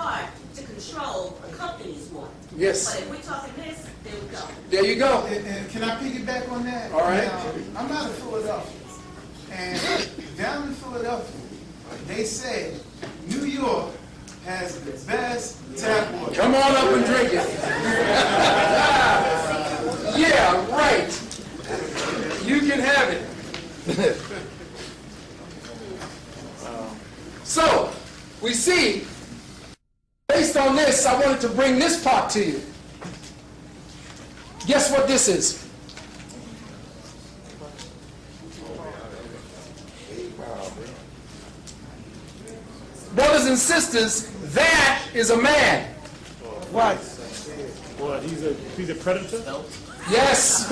hard to control companies more. Yes. But if we're talking this, there we go. There you go. And can I piggyback on that? All right. Now, I'm out of Philadelphia. And down in Philadelphia, they say New York has the best tap water. Come on up and drink it. Yeah, right. You can have it. So, we see, based on this, I wanted to bring this part to you. Guess what this is? Brothers and sisters, that is a man. What? What? He's a predator? Yes.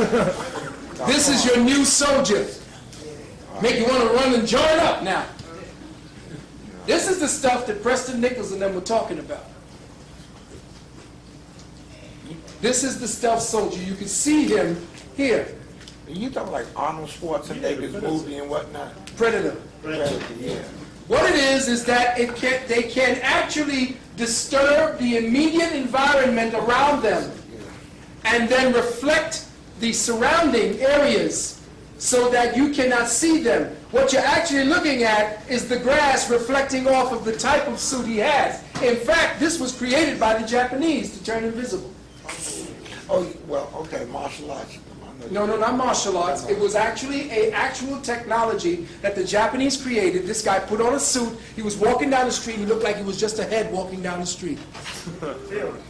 This is your new soldier. Make you want to run and join up now. This is the stuff that Preston Nichols and them were talking about. This is the stealth soldier. You can see him here. You talking like Arnold Schwarzenegger's movie and whatnot? Predator. Predator, yeah. What it is that they can actually disturb the immediate environment around them and then reflect the surrounding areas so that you cannot see them. What you're actually looking at is the grass reflecting off of the type of suit he has. In fact, this was created by the Japanese to turn invisible. Oh, well, okay, martial arts. No, not martial arts. It was actually an actual technology that the Japanese created. This guy put on a suit. He was walking down the street. He looked like he was just a head walking down the street.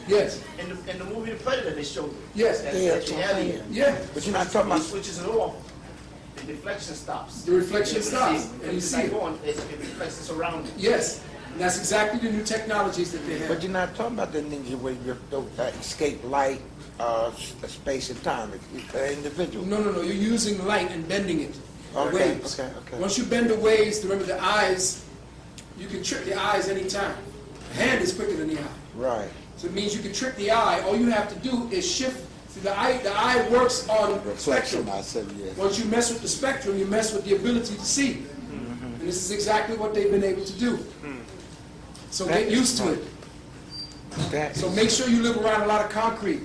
Yes. In the movie The Predator, they showed it. Yes. That's the alien. Yeah. But you're not talking He about... switches it off. The deflection stops. The reflection stops, and you see it. It reflects the surroundings. Yes. And that's exactly the new technologies that they But have. you're not talking about the ninja where you escape light, space and time, individual. No. You're using light and bending it. The Okay, waves. okay. Once you bend the waves, remember the eyes, you can trick the eyes anytime. The hand is quicker than the eye. Right. So it means you can trick the eye. All you have to do is shift. See, the eye works on Reflection, spectrum. I said, yes. Once you mess with the spectrum, you mess with the ability to see. And this is exactly what they've been able to do. So get used to it. So make sure you live around a lot of concrete.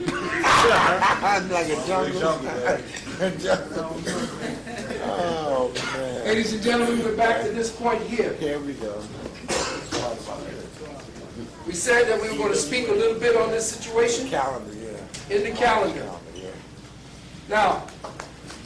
I'm like a jungle. Oh, man. Ladies and gentlemen, we're back to this point here. Here we go. We said that we were going to speak a little bit on this situation Calendar, yeah. in the calendar. Yeah. Now,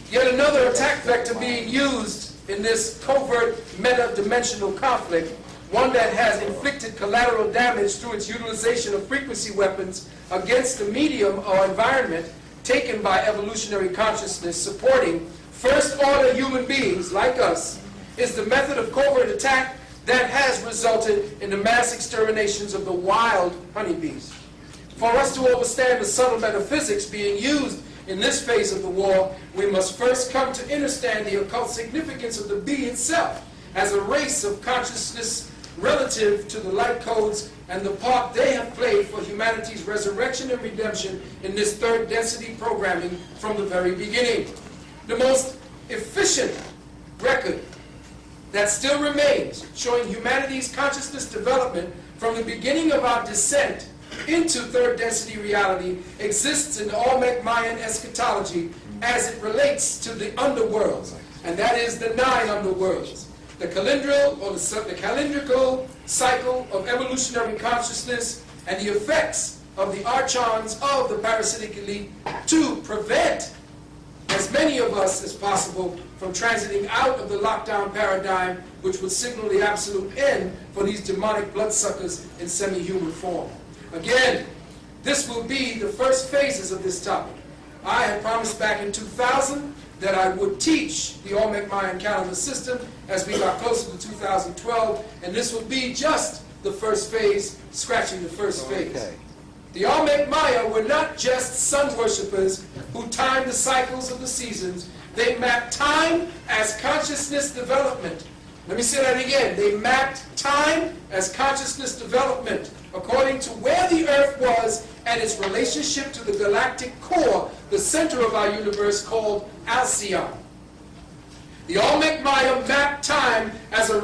yet another attack vector being used in this covert meta-dimensional conflict, one that has inflicted collateral damage through its utilization of frequency weapons against the medium or environment taken by evolutionary consciousness supporting first-order human beings like us, is the method of covert attack that has resulted in the mass exterminations of the wild honeybees. For us to understand the subtle metaphysics being used in this phase of the war, we must first come to understand the occult significance of the bee itself as a race of consciousness relative to the light codes and the part they have played for humanity's resurrection and redemption in this third density programming from the very beginning. The most efficient record that still remains showing humanity's consciousness development from the beginning of our descent into third density reality exists in the Olmec Mayan eschatology as it relates to the underworlds, and that is the 9 underworlds. The calendrical or the calendrical cycle of evolutionary consciousness and the effects of the archons of the parasitic elite to prevent as many of us as possible from transiting out of the lockdown paradigm, which would signal the absolute end for these demonic bloodsuckers in semi-human form. Again, this will be the first phases of this topic. I had promised back in 2000 that I would teach the Olmec Mayan calendar system as we got closer to 2012, and this will be just the first phase, scratching the first phase. Okay. The Olmec Maya were not just sun worshippers who timed the cycles of the seasons. They mapped time as consciousness development. Let me say that again. They mapped time as consciousness development according to where the Earth was and its relationship to the galactic core, the center of our universe called Alcyon. The Olmec Maya mapped time as it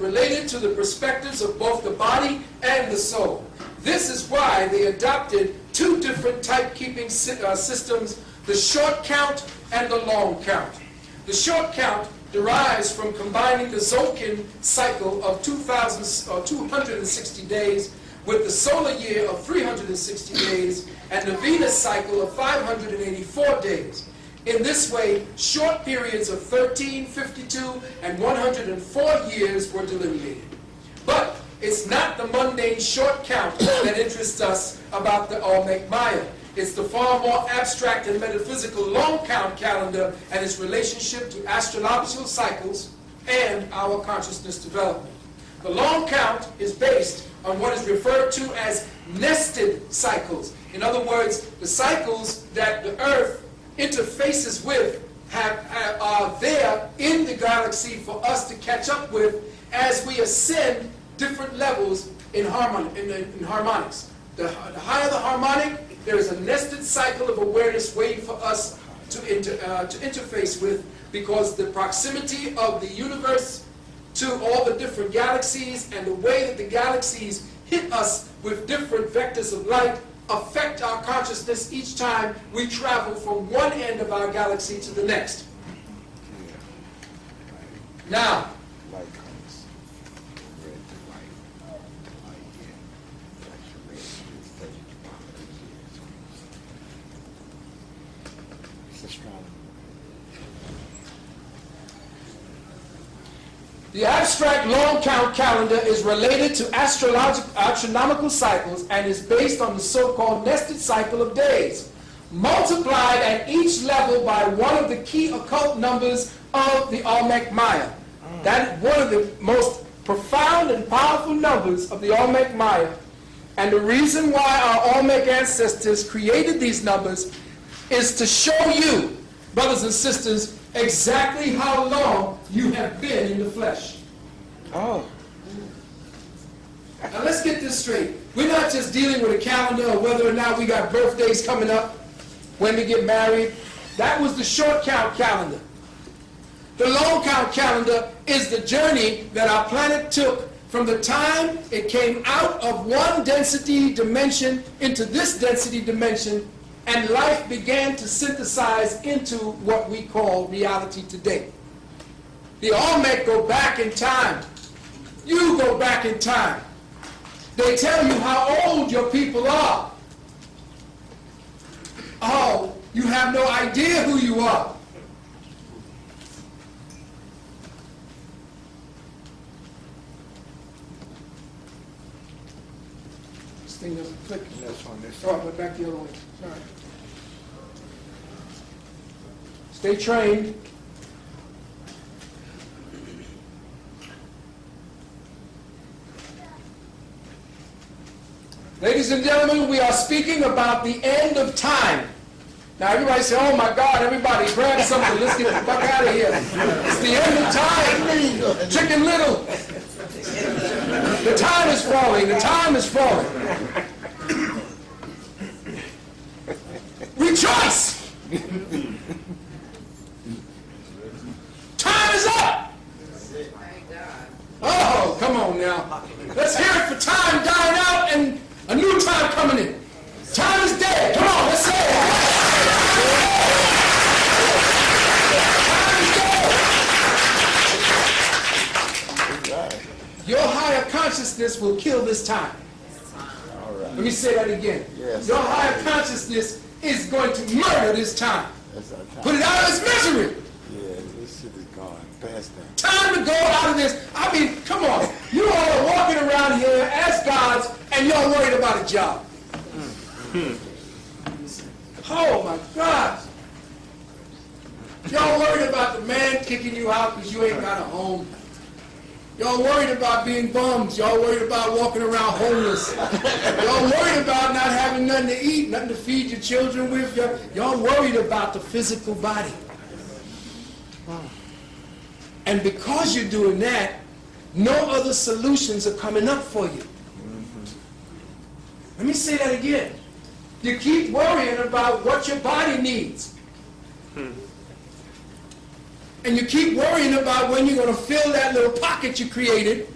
related to the perspectives of both the body and the soul. This is why they adopted two different type-keeping systems, the short count and the long count. The short count derives from combining the Zolkin cycle of 260 days with the solar year of 360 days and the Venus cycle of 584 days. In this way, short periods of 13, 52, and 104 years were delineated. But it's not the mundane short count that interests us about the Olmec Maya. It's the far more abstract and metaphysical long count calendar and its relationship to astrological cycles and our consciousness development. The long count is based on what is referred to as nested cycles. In other words, the cycles that the Earth interfaces with are there in the galaxy for us to catch up with as we ascend different levels in harmonics. The higher the harmonic, there is a nested cycle of awareness waiting for us to interface with, because the proximity of the universe to all the different galaxies and the way that the galaxies hit us with different vectors of light affect our consciousness each time we travel from one end of our galaxy to the next. Now, the abstract long count calendar is related to astronomical cycles and is based on the so-called nested cycle of days, multiplied at each level by one of the key occult numbers of the Olmec Maya. That is one of the most profound and powerful numbers of the Olmec Maya. And the reason why our Olmec ancestors created these numbers is to show you, brothers and sisters, exactly how long you have been in the flesh. Oh. Now let's get this straight. We're not just dealing with a calendar or whether or not we got birthdays coming up, when we get married. That was the short count calendar. The long count calendar is the journey that our planet took from the time it came out of one density dimension into this density dimension, and life began to synthesize into what we call reality today. The Olmec go back in time. You go back in time. They tell you how old your people are. Oh, you have no idea who you are. This thing doesn't click. That's on this. Oh, I went back the other way. Sorry. Stay trained. Ladies and gentlemen, we are speaking about the end of time. Now everybody say, oh my God, everybody grab something, let's get the fuck out of here. It's the end of time. Chicken Little. The time is falling, the time is falling. Rejoice! Time is up! Oh, come on now. Let's hear it for time dying out and a new time coming in. Time is dead. Come on, let's say it. Time is dead. Your higher consciousness will kill this time. All right. Let me say that again. Yes. Your higher consciousness is going to murder this time. That's our time. Put it out of its misery. Yeah, this shit is gone past that. Time to go out of this. I mean, come on. You all are walking around here as gods and you're worried about a job. Oh my God. Y'all worried about the man kicking you out because you ain't got a home. Y'all worried about being bums. Y'all worried about walking around homeless. Y'all worried about not having nothing to eat, nothing to feed your children with. Y'all worried about the physical body. And because you're doing that, no other solutions are coming up for you. Let me say that again. You keep worrying about what your body needs. and you keep worrying about when you're going to fill that little pocket you created,